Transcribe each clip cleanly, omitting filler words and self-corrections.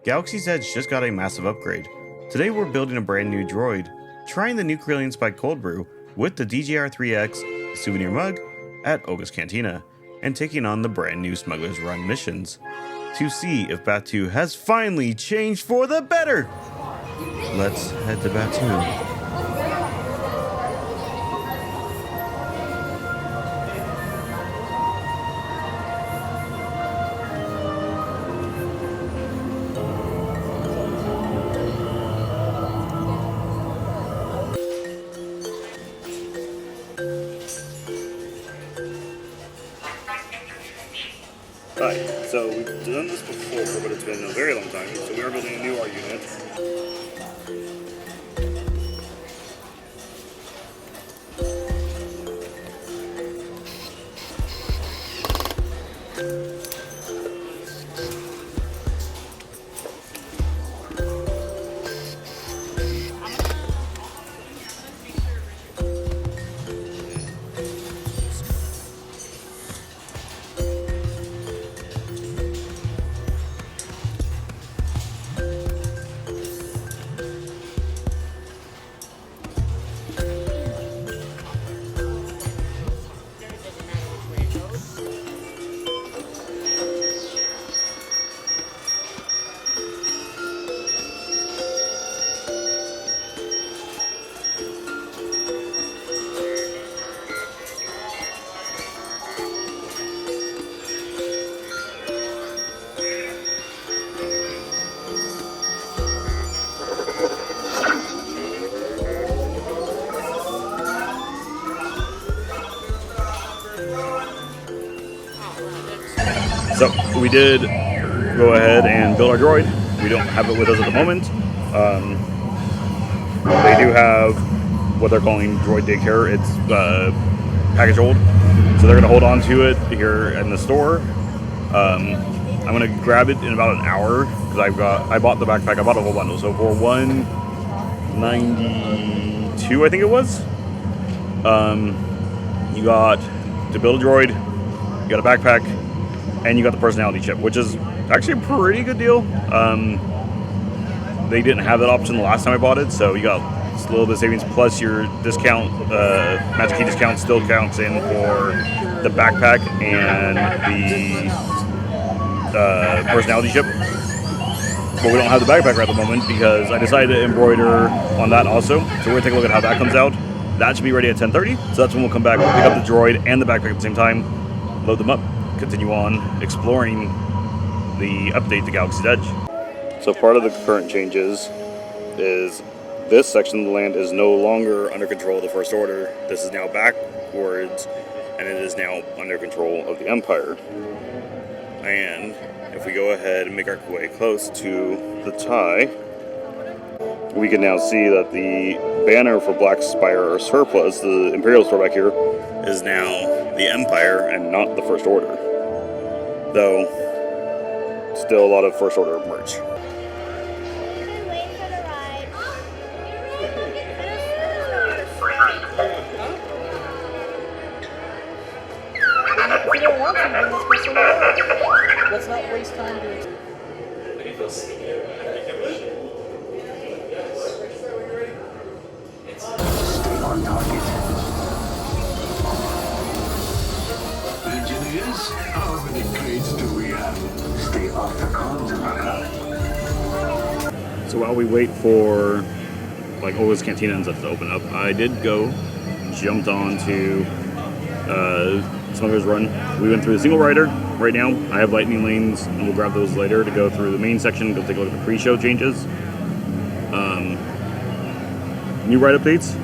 Galaxy's Edge just got a massive upgrade. Today we're building a brand new droid, trying the new Corellian Spike Cold Brew with the DJR3X souvenir mug at Oga's Cantina, and taking on the brand new Smugglers Run missions to see if Batuu has finally changed for the better. Let's head to Batuu. Alright, so we've done this before, but it's been a very long time, so we are building a new R unit. So we did go ahead and build our droid. We don't have it with us at the moment. They do have what they're calling droid daycare. It's package hold, so they're going to hold on to it here in the store. I'm going to grab it in about an hour because I bought the backpack. I bought a whole bundle, so for $192, I think it was. You got to build a droid. You got a backpack. And you got the personality chip, which is actually a pretty good deal. They didn't have that option the last time I bought it, so you got a little bit of savings, plus your discount, Magic Key discount still counts in for the backpack and the personality chip. But we don't have the backpack right at the moment because I decided to embroider on that also. So we're gonna take a look at how that comes out. That should be ready at 10:30, so that's when we'll come back, we'll pick up the droid and the backpack at the same time, load them up, continue on exploring the update to Galaxy's Edge. So part of the current changes is this section of the land is no longer under control of the First Order. This is now backwards, and it is now under control of the Empire. And if we go ahead and make our way close to the tie, we can now see that the banner for Black Spire or Surplus, the Imperial store back here, is now the Empire and not the First Order. Though, still a lot of First Order merch. Let's not waste time doing it. Stay on target. Engineers, how many crates do we have? Stay off the comms, So while we wait for like Oga's Cantina and stuff to open up, I did jumped on to Smugglers Run. We went through the single rider. Right now, I have lightning lanes, and we'll grab those later to go through the main section, go take a look at the pre-show changes. New ride updates.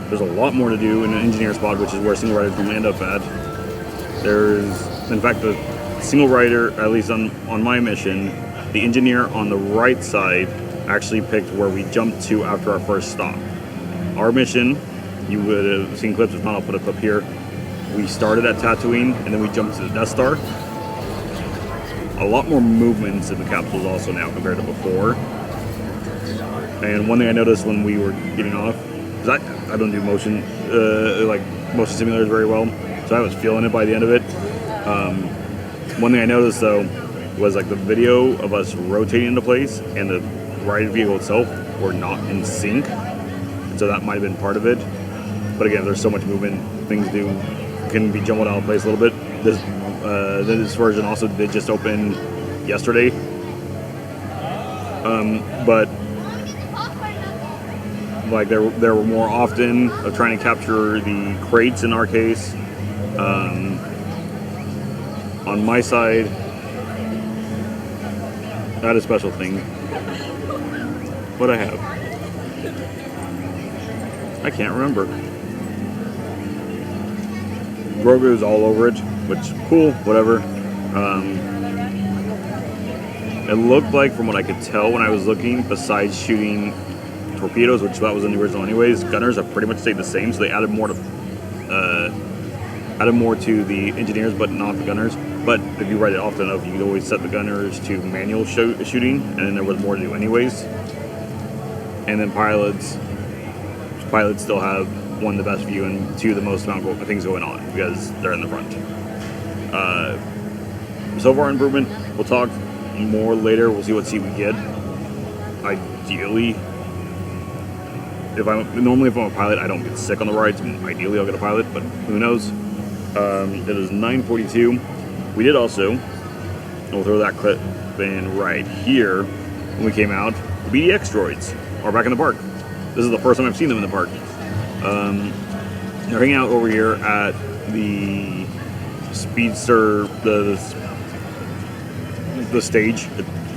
There's a lot more to do in an engineer spot, which is where single riders normally end up at. In fact, the single rider, at least on my mission, the engineer on the right side actually picked where we jumped to after our first stop. Our mission, you would have seen clips, if not I'll put a clip here. We started at Tatooine and then we jumped to the Death Star. A lot more movements in the capsules also now compared to before. And one thing I noticed when we were getting off, because I don't do motion simulators very well, so I was feeling it by the end of it. One thing I noticed though was like the video of us rotating into place and the ride vehicle itself were not in sync. And so that might have been part of it. But again, there's so much movement, things can be jumbled out of place a little bit. This version also did just open yesterday. But like there were more often of trying to capture the crates in our case. On my side, I had a special thing. What I have? I can't remember. Grogu's all over it, which cool, whatever. It looked like, from what I could tell when I was looking, besides shooting torpedoes, which that was in the original anyways, gunners have pretty much stayed the same, so they added more to the engineers, but not the gunners. But if you write it often enough, you can always set the gunners to manual shooting, and then there was more to do anyways. And then pilots still have one, the best view, and two, the most amount of things going on because they're in the front. So far improvement. We'll talk more later. We'll see what seat we get. Ideally, if I'm a pilot, I don't get sick on the rides. Ideally, I'll get a pilot, but who knows? It is 9:42. We did also, we'll throw that clip in right here. When we came out, the BDX droids are back in the park. This is the first time I've seen them in the park. They're hanging out over here at the Speedster, the stage.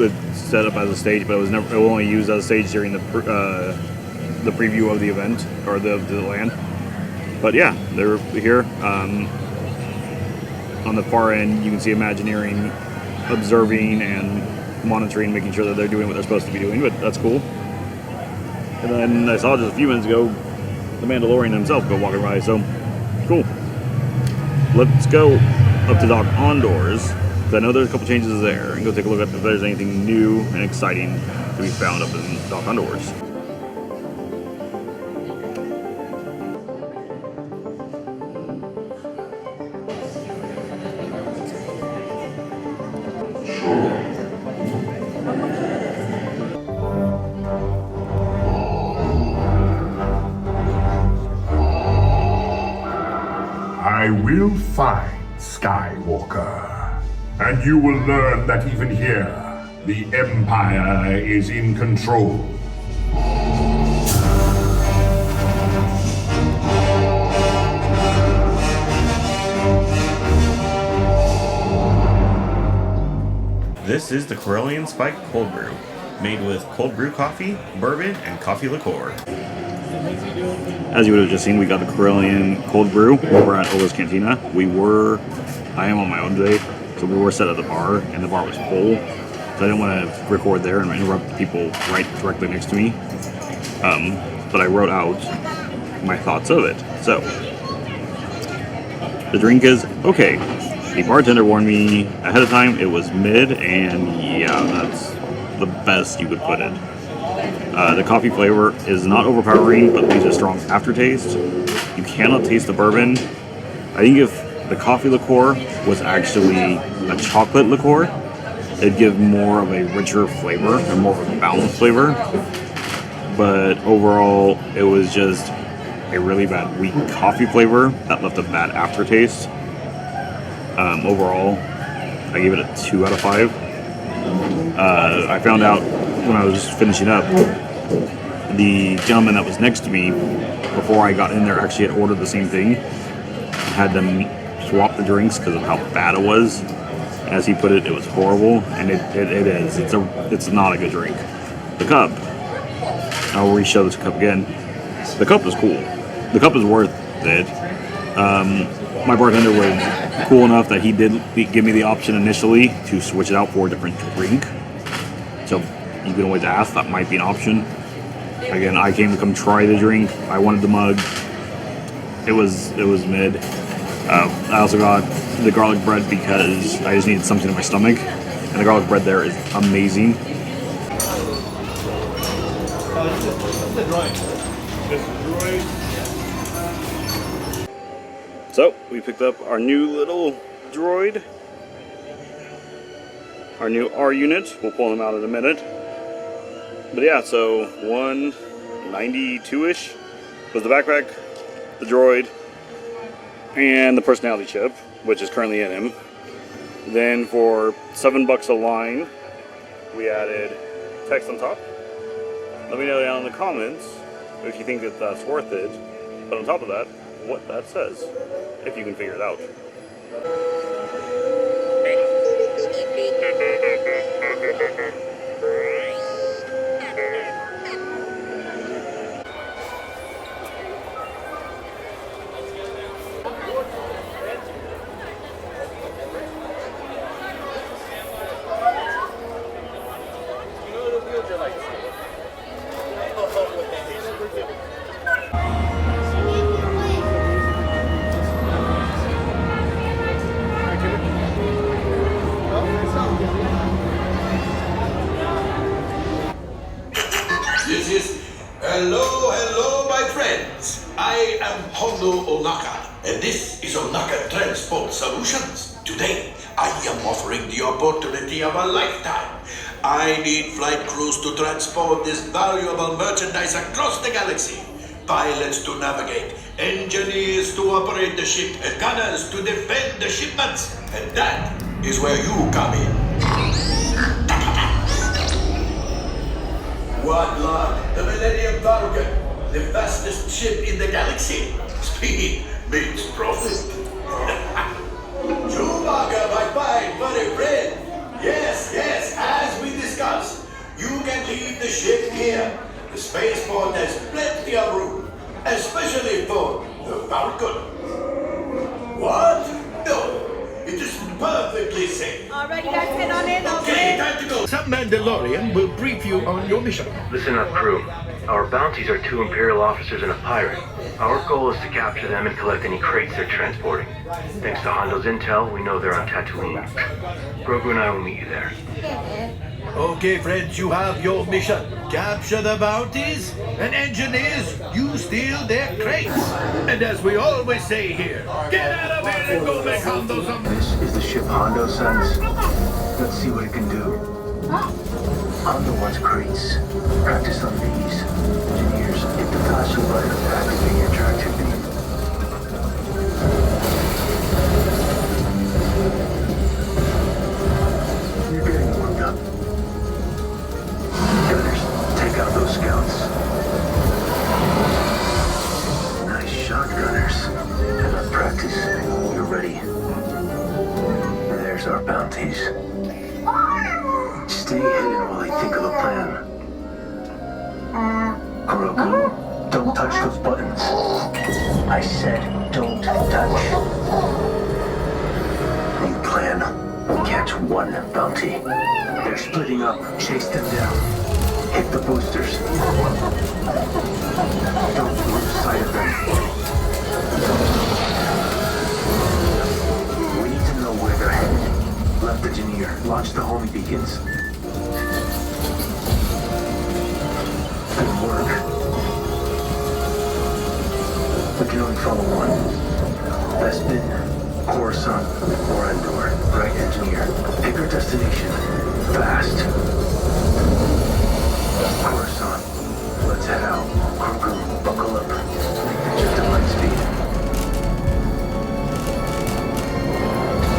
It's set up as a stage, but it was only used as a stage during the preview of the event or the land. But yeah, they're here. On the far end, you can see Imagineering observing and monitoring, making sure that they're doing what they're supposed to be doing. But that's cool. And then I saw just a few minutes ago the Mandalorian himself go walking by. So cool. Let's go up to Dock Ondors. I know there's a couple changes there, and go take a look at if there's anything new and exciting to be found up in Dock Ondors. I will find Skywalker. And you will learn that even here, the Empire is in control. This is the Corellian Spike Cold Brew, made with cold brew coffee, bourbon, and coffee liqueur. As you would have just seen, we got the Corellian Cold Brew over at Ola's Cantina. I am on my own today, so we were set at the bar, and the bar was full. So I didn't want to record there and interrupt people right directly next to me. But I wrote out my thoughts of it. So, the drink is okay. The bartender warned me ahead of time it was mid, and yeah, that's the best you could put it. The coffee flavor is not overpowering, but leaves a strong aftertaste. You cannot taste the bourbon. I think if the coffee liqueur was actually a chocolate liqueur, it'd give more of a richer flavor and more of a balanced flavor. But overall, it was just a really bad, weak coffee flavor that left a bad aftertaste. Overall, I gave it a 2 out of 5. I found out when I was just finishing up, the gentleman that was next to me, before I got in there, actually had ordered the same thing. Had them swap the drinks because of how bad it was. As he put it, it was horrible, and it is. It's not a good drink. The cup, I'll re-show this cup again. The cup is cool. The cup is worth it. My bartender was cool enough that he did give me the option initially to switch it out for a different drink. So you can always ask, that might be an option. Again, I came to come try the drink. I wanted the mug. It was mid. I also got the garlic bread because I just needed something in my stomach. And the garlic bread there is amazing. So, we picked up our new little droid. our new R unit. We'll pull them out in a minute. But yeah, so 192-ish was the backpack, the droid, and the personality chip, which is currently in him. Then for $7 a line, we added text on top. Let me know down in the comments if you think that that's worth it. But on top of that, what that says, if you can figure it out. This is hello, my friends. I am Hondo Onaka, and this is Onaka Transport Solutions. Today, I am offering the opportunity of a lifetime. I need flight crews to transport this valuable merchandise across the galaxy. Pilots to navigate, engineers to operate the ship, and gunners to defend the shipments. And that is where you come in. What luck! The Millennium Falcon, the fastest ship in the galaxy. Speed means profit. Chewbacca, my fine, furry friend. Yes, as we discussed, you can leave the ship here. The spaceport has plenty of room, especially for the Falcon. What? No, it is perfectly safe. Alright, you guys head on in. Okay, time to go. Some Mandalorian will brief you on your mission. Listen up, crew. Our bounties are 2 Imperial officers and a pirate. Our goal is to capture them and collect any crates they're transporting. Thanks to Hondo's intel, we know they're on Tatooine. Grogu and I will meet you there. Okay, friends, you have your mission. Capture the bounties, and engineers, you steal their crates. And as we always say here, get out of here and go make Hondo some... This is the ship Hondo sends. Let's see what it can do. Hondo wants crates. Practice on these. Engineers, hit the faster button to activate your tractor beam. You're getting warmed up. Gunners, take out those scouts. Nice shot, gunners. Enough practice. You're ready. There's our bounties. Stay hidden while I think of a plan. Grogu, don't touch those buttons. I said don't touch. New plan. Catch one bounty. They're splitting up. Chase them down. Hit the boosters. Don't lose sight of them. We need to know where they're headed. Left engineer. Launch the homing beacons. Good work. We can only follow one. Bespin, Coruscant, or Endor. Right, engineer. Pick our destination. Fast. Coruscant. Let's head out. Grogu, buckle up. Just at light speed.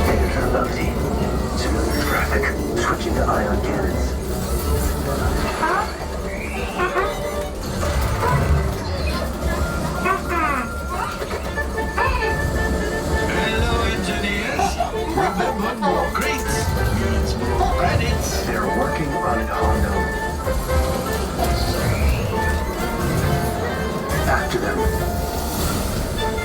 Here's our bounty. Civilian traffic. Switching to ion cannons. Hello, engineers. Remember, more crates means more credits. They're working on it, Hondo. After them.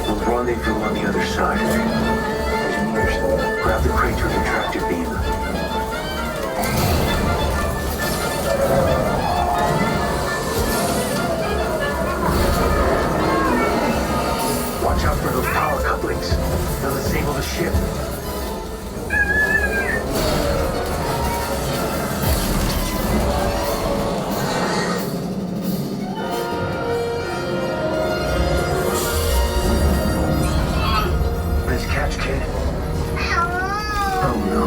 We'll rendezvous on the other side. Engineers, grab the crate with your tractor beam. Watch out for those power couplings. They'll disable the ship. Nice catch, kid. Oh no.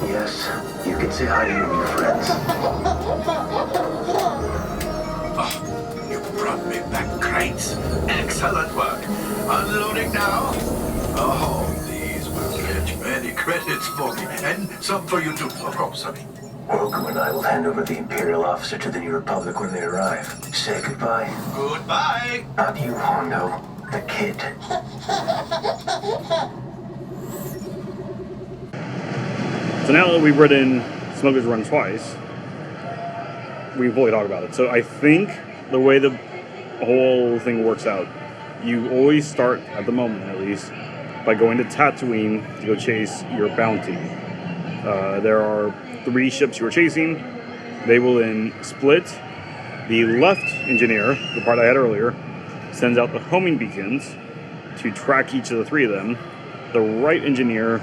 Yes, you can say hi to your new friends. You brought me back crates. Excellent work. Unloading now. Oh, these will fetch many credits for me, and some for you too, of course. Grogu and I will hand over the Imperial officer to the New Republic when they arrive. Say goodbye. Goodbye. Not you, Hondo. The kid. So now that we've ridden Smugglers Run twice, we can fully talk about it. So I think the way the whole thing works out, you always start, at the moment at least, by going to Tatooine to go chase your bounty. There are 3 ships you are chasing. They will then split. The left engineer, the part I had earlier, sends out the homing beacons to track each of the 3 of them. The right engineer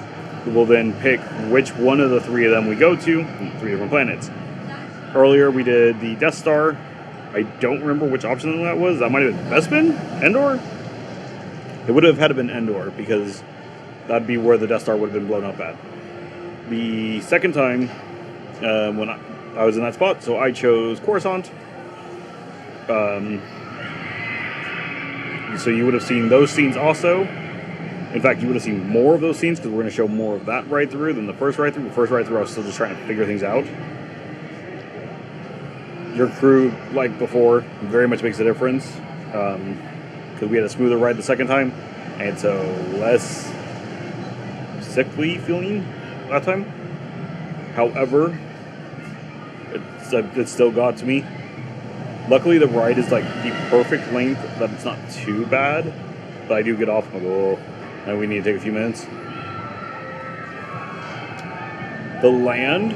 will then pick which one of the 3 of them we go to, 3 different planets. Earlier we did the Death Star. I don't remember which option that was. That might have been Bespin? Endor? It would have had to been Endor, because that'd be where the Death Star would have been blown up at. The second time, when I was in that spot, so I chose Coruscant. So you would have seen those scenes also. In fact, you would have seen more of those scenes, because we're going to show more of that ride-through than the first ride-through. The first ride-through, I was still just trying to figure things out. Your crew, like before, very much makes a difference, because we had a smoother ride the second time, and so less sickly feeling that time. However, it still got to me. Luckily, the ride is like the perfect length that it's not too bad, but I do get off and go, and we need to take a few minutes. The land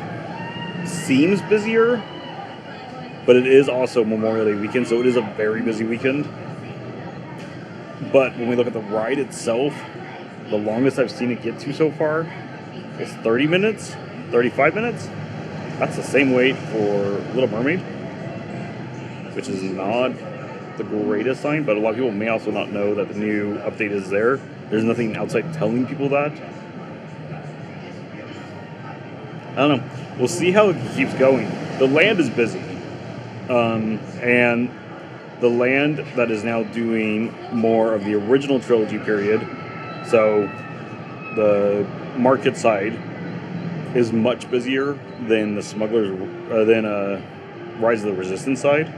seems busier, but it is also Memorial Day weekend, so it is a very busy weekend. But when we look at the ride itself, the longest I've seen it get to so far is 30 minutes, 35 minutes. That's the same wait for Little Mermaid, which is not the greatest sign, but a lot of people may also not know that the new update is there. There's nothing outside telling people that. I don't know. We'll see how it keeps going. The land is busy. And the land that is now doing more of the original trilogy period, so the market side is much busier than the Smugglers, Rise of the Resistance side,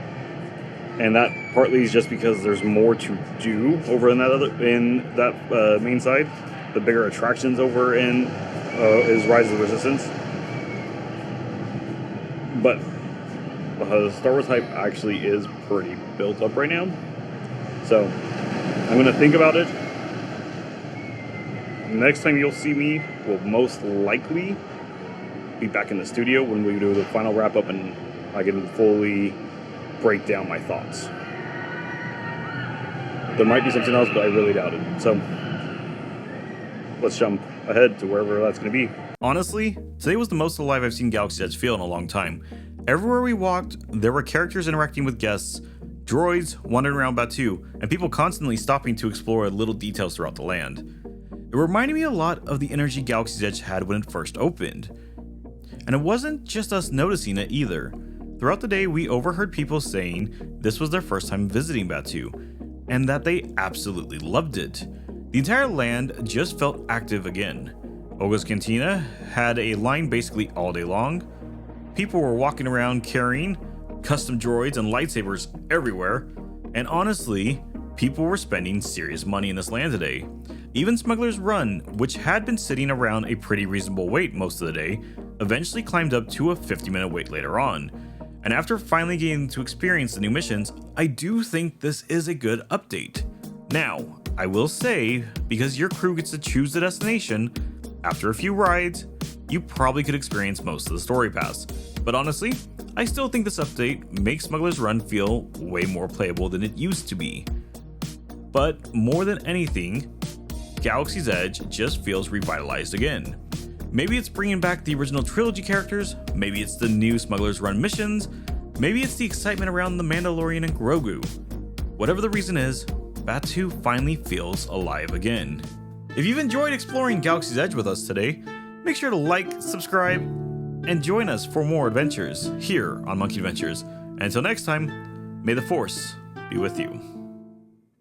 and that partly is just because there's more to do over in that main side. The bigger attractions over in is Rise of the Resistance, but the Star Wars hype actually is pretty built up right now. So I'm going to think about it. Next time you'll see me will most likely be back in the studio when we do the final wrap up and I can fully break down my thoughts. There might be something else, but I really doubt it. So let's jump ahead to wherever that's going to be. Honestly, today was the most alive I've seen Galaxy's Edge feel in a long time. Everywhere we walked, there were characters interacting with guests, droids wandering around Batuu, and people constantly stopping to explore little details throughout the land. It reminded me a lot of the energy Galaxy's Edge had when it first opened. And it wasn't just us noticing it either. Throughout the day, we overheard people saying this was their first time visiting Batuu, and that they absolutely loved it. The entire land just felt active again. Oga's Cantina had a line basically all day long. People were walking around carrying custom droids and lightsabers everywhere, and honestly, people were spending serious money in this land today. Even Smugglers Run, which had been sitting around a pretty reasonable wait most of the day, eventually climbed up to a 50-minute wait later on. And after finally getting to experience the new missions, I do think this is a good update. Now, I will say, because your crew gets to choose the destination, after a few rides, you probably could experience most of the story pass. But honestly, I still think this update makes Smugglers Run feel way more playable than it used to be. But more than anything, Galaxy's Edge just feels revitalized again. Maybe it's bringing back the original trilogy characters, maybe it's the new Smugglers Run missions, maybe it's the excitement around the Mandalorian and Grogu. Whatever the reason is, Batuu finally feels alive again. If you've enjoyed exploring Galaxy's Edge with us today, Make sure to like, subscribe, and join us for more adventures here on Monkey Adventures. And until next time, may the Force be with you.